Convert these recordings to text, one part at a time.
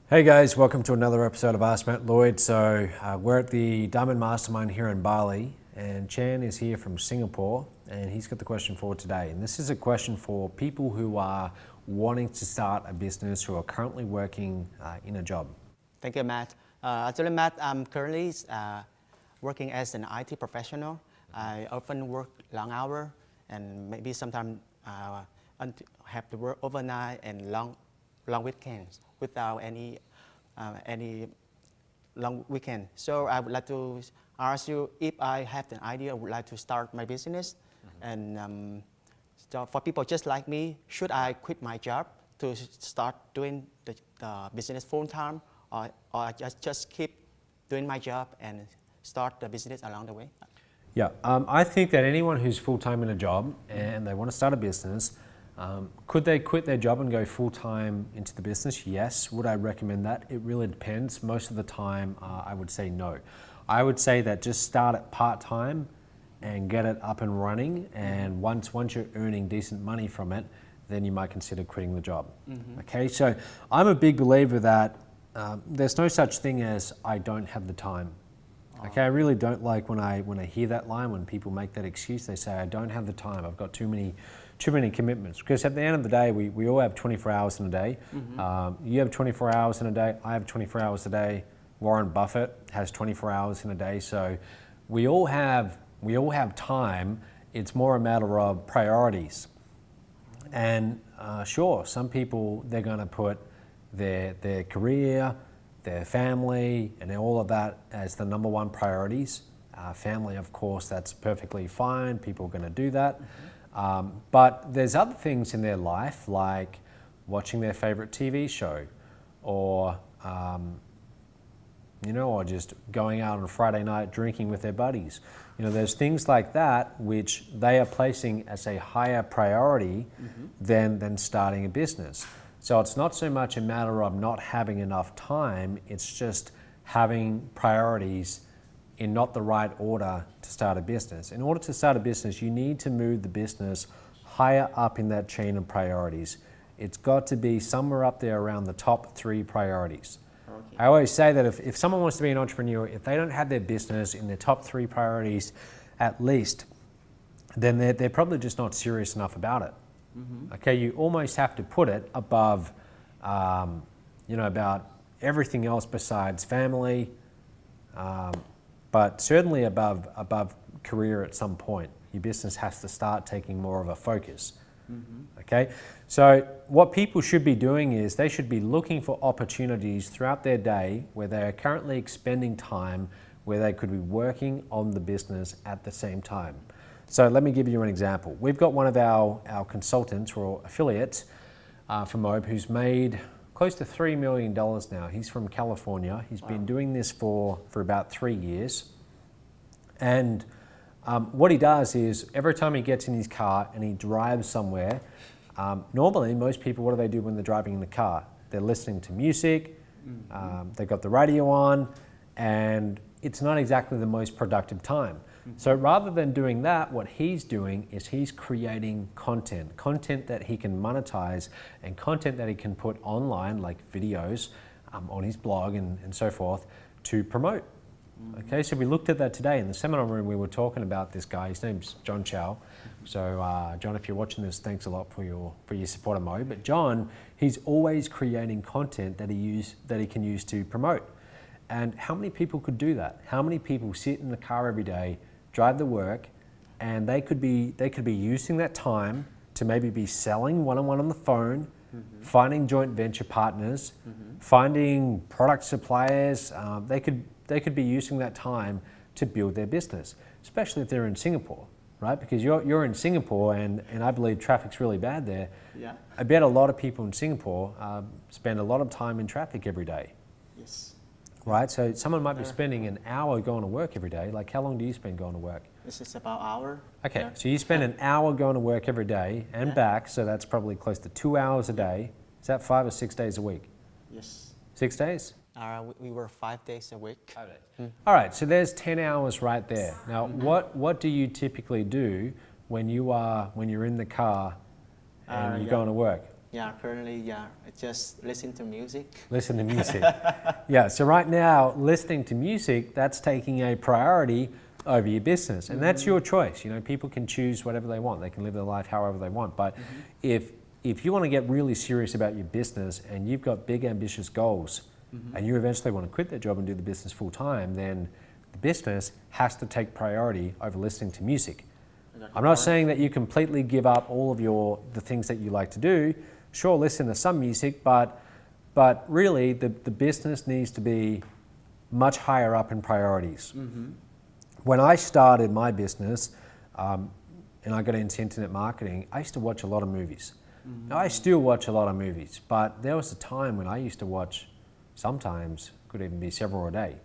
Hey guys, welcome to another episode of Ask Matt Lloyd. So we're at the Diamond Mastermind here in Bali, and Chan is here from Singapore, and he's got the question for today. And this is a question for people who are wanting to start a business, who are currently working in a job. Thank you, Matt. Actually, Matt, I'm currently working as an IT professional. I often work long hours and maybe sometimes have to work overnight and long weekends without any long weekend. So I would like to ask you if I have an idea, I would like to start my business. And so for people just like me, should I quit my job to start doing the business full time, or I just keep doing my job and start the business along the way? Yeah, I think that anyone who's full-time in a job and they want to start a business, could they quit their job and go full-time into the business? Yes. Would I recommend that? It really depends. Most of the time, I would say no. I would say that just start it part-time and get it up and running. And once you're earning decent money from it, then you might consider quitting the job. Okay, so I'm a big believer that there's no such thing as I don't have the time. Okay, I really don't like when I hear that line, when people make that excuse. They say, I don't have the time, I've got too many commitments. Because at the end of the day, we all have 24 hours in a day. You have 24 hours in a day, I have 24 hours a day, Warren Buffett has 24 hours in a day. So we all have time. It's more a matter of priorities. And sure, some people, they're gonna put their career, their family, and all of that as the number one priorities. Family, of course, that's perfectly fine. People are going to do that. But there's other things in their life, like watching their favorite TV show, or or just going out on a Friday night drinking with their buddies. There's things like that which they are placing as a higher priority than starting a business. So it's not so much a matter of not having enough time, it's just having priorities in not the right order to start a business. In order to start a business, you need to move the business higher up in that chain of priorities. It's got to be somewhere up there around the top 3 priorities. Okay. I always say that if someone wants to be an entrepreneur, if they don't have their business in their top 3 priorities at least, then they're probably just not serious enough about it. Okay, you almost have to put it above, about everything else besides family, but certainly above career at some point. Your business has to start taking more of a focus. Okay, so what people should be doing is they should be looking for opportunities throughout their day where they are currently expending time where they could be working on the business at the same time. So let me give you an example. We've got one of our consultants or affiliates from Moab who's made close to $3 million now. He's from California. He's been doing this for about 3 years. And what he does is every time he gets in his car and he drives somewhere, normally most people, what do they do when they're driving in the car? They're listening to music, they've got the radio on, and it's not exactly the most productive time. So rather than doing that, what he's doing is he's creating content that he can monetize and content that he can put online, like videos on his blog and so forth, to promote. Okay, so we looked at that today in the seminar room. We were talking about this guy. His name's John Chow. So John, if you're watching this, thanks a lot for your support of Mo. But John, he's always creating content that he can use to promote. And how many people could do that? How many people sit in the car every day, drive to work, and they could be using that time to maybe be selling one-on-one on the phone, finding joint venture partners, finding product suppliers. They could be using that time to build their business, especially if they're in Singapore, right? Because you're in Singapore, and I believe traffic's really bad there. Yeah. I bet a lot of people in Singapore spend a lot of time in traffic every day. Yes. Right, so someone might be spending an hour going to work every day. Like, how long do you spend going to work? This is about an hour. Okay, so you spend an hour going to work every day and back, so that's probably close to 2 hours a day. Is that 5 or 6 days a week? Yes. 6 days? We work 5 days a week. 5 days. All right, so there's 10 hours right there. Now, what do you typically do when you're in the car and you're going to work? Yeah, currently, yeah, I just listen to music. Listen to music. Yeah, so right now, listening to music, that's taking a priority over your business. And that's your choice. You know, people can choose whatever they want. They can live their life however they want. But if you want to get really serious about your business and you've got big ambitious goals and you eventually want to quit that job and do the business full time, then the business has to take priority over listening to music. I'm not saying that you completely give up all of the things that you like to do. Sure, listen to some music, but really the business needs to be much higher up in priorities. When I started my business and I got into internet marketing, I used to watch a lot of movies. Now, I still watch a lot of movies, but there was a time when I used to watch, sometimes could even be several a day.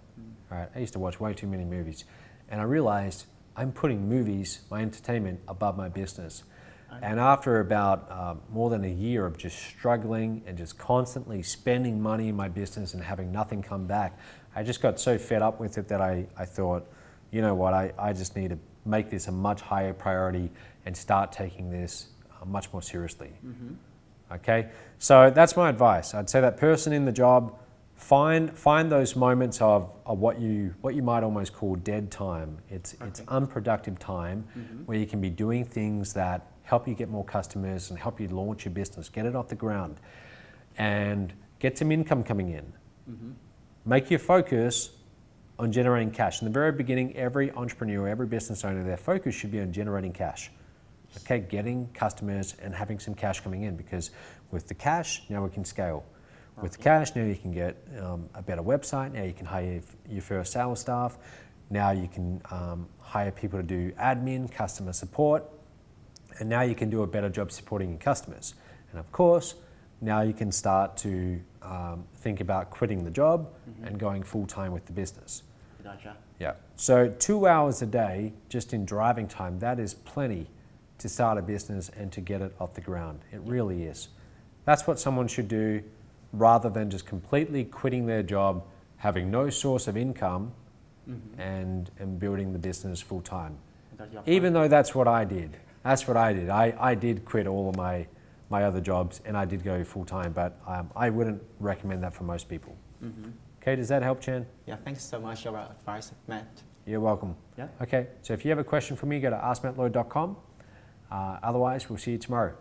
Right? I used to watch way too many movies, and I realized I'm putting movies, my entertainment, above my business. And after about more than a year of just struggling and just constantly spending money in my business and having nothing come back, I just got so fed up with it that I thought, you know what, I just need to make this a much higher priority and start taking this much more seriously. Okay, so that's my advice. I'd say that person in the job, find those moments of what you might almost call dead time. It's unproductive time where you can be doing things that help you get more customers and help you launch your business, get it off the ground, and get some income coming in. Make your focus on generating cash. In the very beginning, every entrepreneur, every business owner, their focus should be on generating cash. Okay, getting customers and having some cash coming in, because with the cash, now we can scale. With cash, now you can get a better website, now you can hire your first sales staff, now you can hire people to do admin, customer support, and now you can do a better job supporting your customers. And of course, now you can start to think about quitting the job and going full-time with the business. Gotcha. Yeah, so 2 hours a day just in driving time, that is plenty to start a business and to get it off the ground. It really is. That's what someone should do, rather than just completely quitting their job, having no source of income, and building the business full time. Even though that's what I did. That's what I did. I did quit all of my other jobs and I did go full time, but I wouldn't recommend that for most people. Okay, does that help, Chan? Yeah, thanks so much for your advice, Matt. You're welcome. Yeah. Okay, so if you have a question for me, go to askmattllloyd.com. Otherwise, we'll see you tomorrow.